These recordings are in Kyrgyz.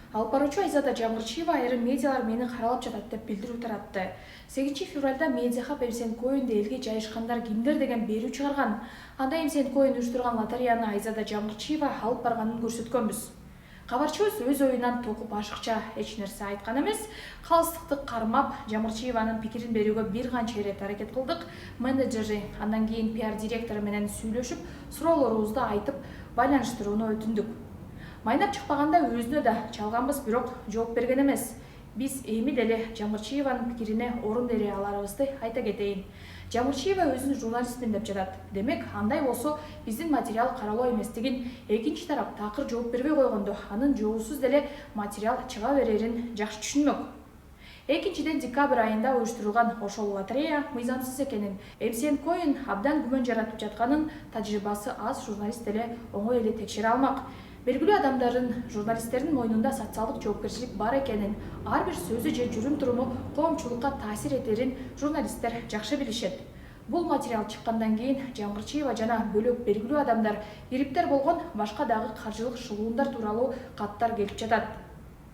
Алып баруучу Айзада Жамгырчиева айрым медиалар менин каралап жатат деп билдирүү таратты. 8 февралда Медиахаб МСНКоинде элге жайышкандар кимдер деген берүү чыгарган. Анда МСНКоин уюштурган лотереяны Айзада Жамгырчиева алып барганын көрсөткөнбүз. Кабарчыбыз өз оюнан токуп ашыкча эч нерсе айткан эмес. Калыстыкты кармап, Жамгырчиеванын пикирин берүүгө бир канча ирет аракет кылдык. Менеджери, андан кийин пиар директору менен сүйлөшүп, суроолорубузду айтып, байланыштырууну өтүндүк. Майнап чыкпаганда өзүнө да чалганбыз, бирок жооп берген эмес. Биз эми деле Жамгырчиеванын пикирине орун бере аларыбызды айта кетейин. Жамгырчиева өзүн журналистмин деп жатат. Демек, андай болсо биздин материал каралуу эместигин экинчи тарап такыр жооп бербей койгондо, анын жоосуз деле материал чыга берерин жакшы түшүнмөк. Экинчиден, декабрь айында уюштурулган ошол лотерея мыйзамсыз экенин, МСНКоин абдан күмөн жаратып жатканын тажрыйбасы аз журналист деле оңой эле текшере алмак. Белгилүү адамдардын, журналисттердин мойнунда социалдык жоопкерчилик бар экенин, ар бир сөзү же жүрүм-туруму коомчулукка таасир этерин журналисттер жакшы билишет. Бул материал чыккандан кийин Жамгырчиева жана бөлөк белгилүү адамдар ириптер болгон башка дагы каржылык шылуундар тууралуу каттар келип жатат.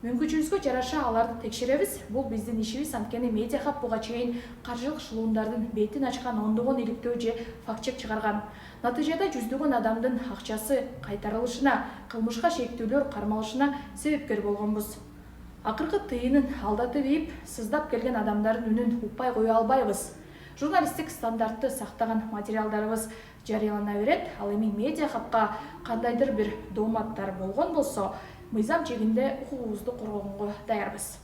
Мүмкүнчүлүгүбүзгө жараша аларды текшеребиз. Бул биздин ишибиз, анткени Медиахаб буга чейин каржылык шылуундардын бетин ачкан ондогон иликтөө же факт-чек чыгарган. Натыйжада жүздөгөн адамдын акчасы кайтарылышына, кылмышка шектүүлөр кармалышына себепкер болгонбуз. Акыркы тыйынын алдатып ийип, сыздап келген адамдардын үнүн укпай кое албайбыз. Журналисттик стандартты сактаган материалдарыбыз жарыялана берет. Ал эми Медиахабка кандайдыр бир дооматтар болгон болсо, мыйзам чегинде укугубузду коргогонго даярбыз.